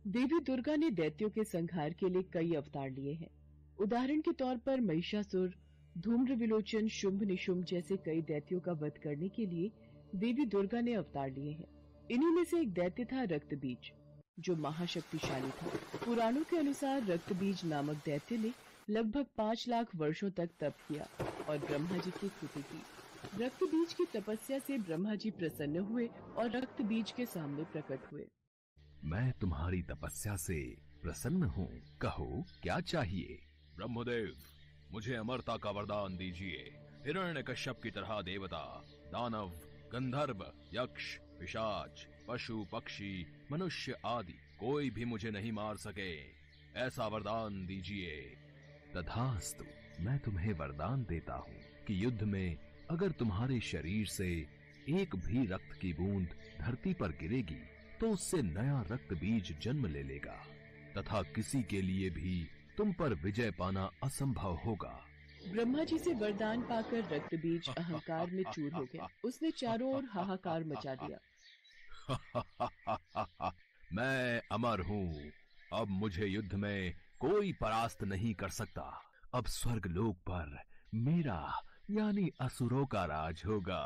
देवी दुर्गा ने दैत्यों के संहार के लिए कई अवतार लिए हैं। उदाहरण के तौर पर महिषासुर, धूम्र विलोचन, शुंभ निशुंभ जैसे कई दैत्यों का वध करने के लिए देवी दुर्गा ने अवतार लिए हैं। इन्हीं में से एक दैत्य था रक्तबीज, जो महाशक्तिशाली था। पुराणों के अनुसार रक्तबीज नामक दैत्य ने लगभग 5 लाख वर्षों तक तप किया और ब्रह्मा जी की स्तुति की। रक्तबीज की तपस्या से ब्रह्मा जी प्रसन्न हुए और रक्तबीज के सामने प्रकट हुए। मैं तुम्हारी तपस्या से प्रसन्न हूँ, कहो क्या चाहिए। ब्रह्मदेव, मुझे अमरता का वरदान दीजिए। हिरण्यकश्यप की तरह देवता, दानव, गंधर्व, यक्ष, पिशाच, पशु, पक्षी, मनुष्य आदि कोई भी मुझे नहीं मार सके, ऐसा वरदान दीजिए। तथास्तु, मैं तुम्हें वरदान देता हूँ कि युद्ध में अगर तुम्हारे शरीर से एक भी रक्त की बूंद धरती पर गिरेगी तो उससे नया रक्त बीज जन्म ले लेगा तथा किसी के लिए भी तुम पर विजय पाना असंभव होगा। ब्रह्मा जी से वरदान पाकर रक्तबीज अहंकार में चूर हो गया। उसने चारों ओर हाहाकार मचा दिया। मैं अमर हूँ, अब मुझे युद्ध में कोई परास्त नहीं कर सकता। अब स्वर्ग लोक पर मेरा यानी असुरों का राज होगा।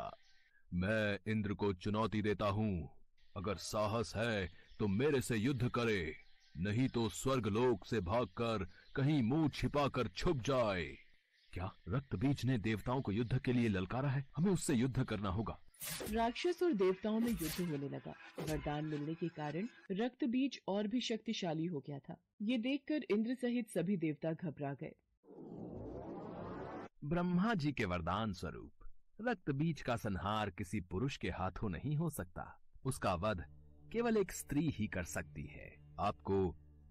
मैं इंद्र को चुनौती देता हूँ, अगर साहस है तो मेरे से युद्ध करे, नहीं तो स्वर्ग लोक से भागकर कहीं मुंह छिपाकर छुप जाए। क्या रक्तबीज ने देवताओं को युद्ध के लिए ललकारा है? हमें उससे युद्ध करना होगा। राक्षस और देवताओं में युद्ध होने लगा। वरदान मिलने के कारण रक्तबीज और भी शक्तिशाली हो गया था। ये देखकर इंद्र सहित सभी देवता घबरा गए। ब्रह्मा जी के वरदान स्वरूप रक्तबीज का संहार किसी पुरुष के हाथों नहीं हो सकता। उसका वध केवल एक स्त्री ही कर सकती है। आपको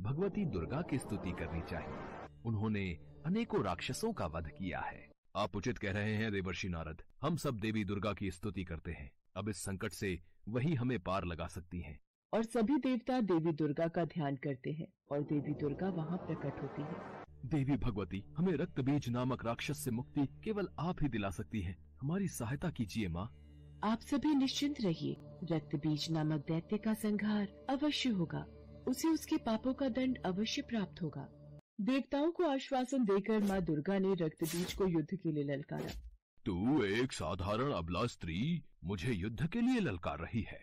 भगवती दुर्गा की स्तुति करनी चाहिए। उन्होंने अनेकों राक्षसों का वध किया है। आप उचित कह रहे हैं देवर्षि नारद। हम सब देवी दुर्गा की स्तुति करते हैं। अब इस संकट से वही हमें पार लगा सकती हैं। और सभी देवता देवी दुर्गा का ध्यान करते हैं और देवी दुर्गा वहाँ प्रकट होती है। देवी भगवती, हमें रक्तबीज नामक राक्षस से मुक्ति केवल आप ही दिला सकती हैं। हमारी सहायता कीजिए माँ। आप सभी निश्चिंत रहिए, रक्तबीज नामक दैत्य का संहार अवश्य होगा। उसे उसके पापों का दंड अवश्य प्राप्त होगा। देवताओं को आश्वासन देकर माँ दुर्गा ने रक्तबीज को युद्ध के लिए ललकारा। तू एक साधारण अबला स्त्री मुझे युद्ध के लिए ललकार रही है।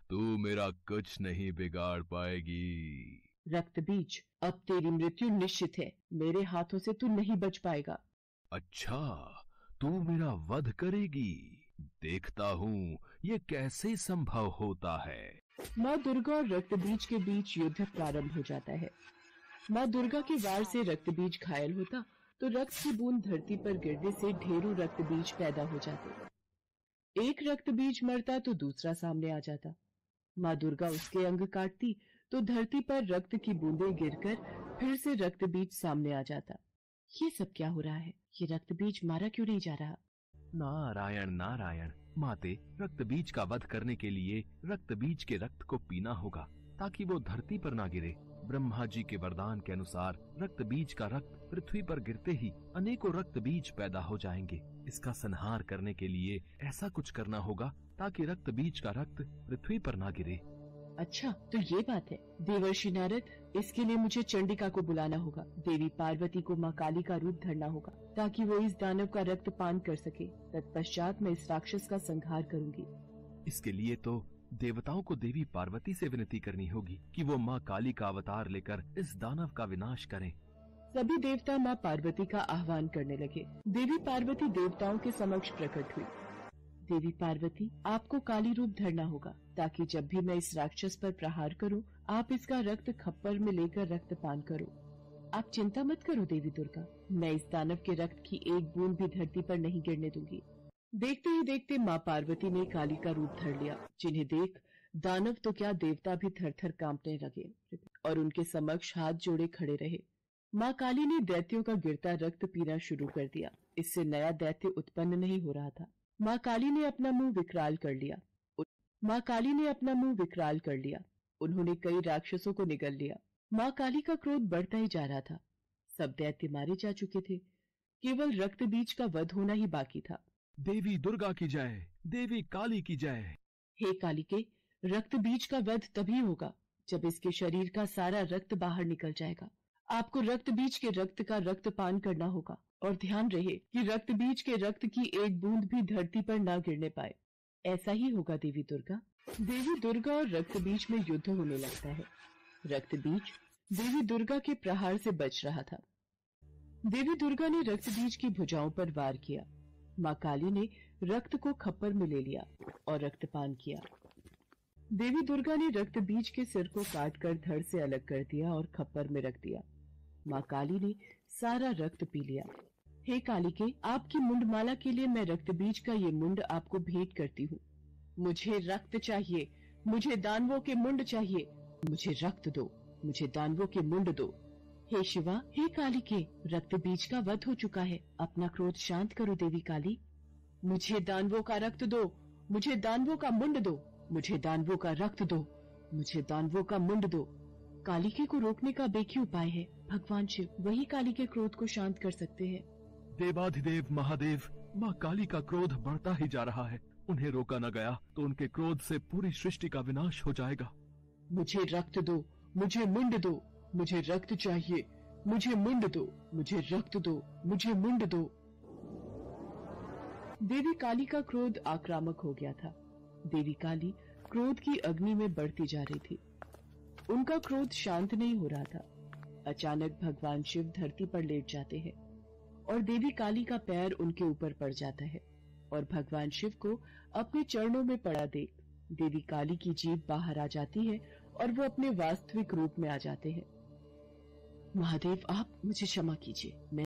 तू मेरा कुछ नहीं बिगाड़ पाएगी। रक्तबीज, अब तेरी मृत्यु निश्चित है। मेरे हाथों से तू नहीं बच पाएगा। अच्छा, तू मेरा वध करेगी? देखता हूँ ये कैसे संभव होता है। माँ दुर्गा और रक्तबीज के बीच युद्ध प्रारंभ हो जाता है। माँ दुर्गा के वार से रक्तबीज घायल होता तो रक्त की बूंद धरती पर गिरने से ढेरों रक्तबीज पैदा हो जाते। एक रक्तबीज मरता तो दूसरा सामने आ जाता। माँ दुर्गा उसके अंग काटती तो धरती पर रक्त की बूंदें गिरकर फिर से रक्तबीज सामने आ जाता। ये सब क्या हो रहा है? ये रक्तबीज मारा क्यों नहीं जा रहा? नारायण नारायण। माते, रक्तबीज का वध करने के लिए रक्तबीज के रक्त को पीना होगा ताकि वो धरती पर ना गिरे। ब्रह्मा जी के वरदान के अनुसार रक्तबीज का रक्त पृथ्वी पर गिरते ही अनेकों रक्तबीज पैदा हो जाएंगे। इसका संहार करने के लिए ऐसा कुछ करना होगा ताकि रक्तबीज का रक्त पृथ्वी पर ना गिरे। अच्छा, तो ये बात है। देवर्षि नारद, इसके लिए मुझे चंडिका को बुलाना होगा। देवी पार्वती को माँ काली का रूप धरना होगा ताकि वो इस दानव का रक्त पान कर सके। तत्पश्चात मैं इस राक्षस का संहार करूंगी। इसके लिए तो देवताओं को देवी पार्वती से विनती करनी होगी कि वो माँ काली का अवतार लेकर इस दानव का विनाश करें। सभी देवता माँ पार्वती का आह्वान करने लगे। देवी पार्वती देवताओं के समक्ष प्रकट हुई। देवी पार्वती, आपको काली रूप धरना होगा ताकि जब भी मैं इस राक्षस पर प्रहार करूं, आप इसका रक्त खप्पर में लेकर रक्तपान करो। आप चिंता मत करो देवी दुर्गा, मैं इस दानव के रक्त की एक बूंद भी धरती पर नहीं गिरने दूंगी। देखते ही देखते माँ पार्वती ने काली का रूप धर लिया, जिन्हें देख दानव तो क्या देवता भी थर थर कांपने लगे और उनके समक्ष हाथ जोड़े खड़े रहे। माँ काली ने दैत्यों का गिरता रक्त पीना शुरू कर दिया। इससे नया दैत्य उत्पन्न नहीं हो रहा था। माँ काली ने अपना मुंह विकराल कर लिया। उन्होंने कई राक्षसों को निगल लिया। माँ काली का क्रोध बढ़ता ही जा रहा था। सब दैत्य मारे जा चुके थे, केवल रक्तबीज का वध होना ही बाकी था। देवी दुर्गा की जय, देवी काली की जय। हे कालिके, रक्त बीज का वध तभी होगा जब इसके शरीर का सारा रक्त बाहर निकल जाएगा। आपको रक्त बीज के रक्त का रक्तपान करना होगा और ध्यान रहे कि रक्त बीज के रक्त की एक बूंद भी धरती पर ना गिरने पाए। ऐसा ही होगा देवी दुर्गा। देवी दुर्गा और रक्त बीज में युद्ध होने लगता है। रक्त बीज देवी दुर्गा के प्रहार से बच रहा था। देवी दुर्गा ने रक्त बीज की भुजाओं पर वार किया। माँ काली ने रक्त को खप्पर में ले लिया और रक्तपान किया। देवी दुर्गा ने रक्त बीज के सिर को काटकर धड़ से अलग कर दिया और खप्पर में रख दिया। माँ काली ने सारा रक्त पी लिया। हे कालिके, आपकी मुंडमाला के लिए मैं रक्त बीज का ये मुंड आपको भेंट करती हूँ। मुझे रक्त चाहिए, मुझे दानवों के मुंड चाहिए, मुझे रक्त दो, मुझे दानवों के मुंड दो। हे शिवा, हे कालिके, रक्त बीज का वध हो चुका है, अपना क्रोध शांत करो देवी काली। मुझे दानवों का रक्त दो, मुझे दानवों का मुंड दो, मुझे दानवों का रक्त दो, मुझे दानवों का मुंड दो। कालिके को रोकने का एक ही उपाय है, भगवान शिव वही काली के क्रोध को शांत कर सकते हैं। देवाधिदेव महादेव, माँ काली का क्रोध बढ़ता ही जा रहा है। उन्हें रोका न गया तो उनके क्रोध से पूरी सृष्टि का विनाश हो जाएगा। मुझे रक्त दो, मुझे मुंड दो, मुझे रक्त चाहिए, मुझे मुंड दो, मुझे रक्त दो, मुझे मुंड दो। देवी काली का क्रोध आक्रामक हो गया था। देवी काली क्रोध की अग्नि में बढ़ती जा रही थी। उनका क्रोध शांत नहीं हो रहा था। अचानक भगवान शिव धरती पर लेट जाते हैं और देवी काली का पैर उनके ऊपर पड़ जाता है और भगवान शिव को अपने चरणों में पड़ा देख देवी काली की जीभ बाहर आ जाती है और वो अपने वास्तविक रूप में आ जाते हैं। महादेव, आप मुझे क्षमा कीजिए, मैं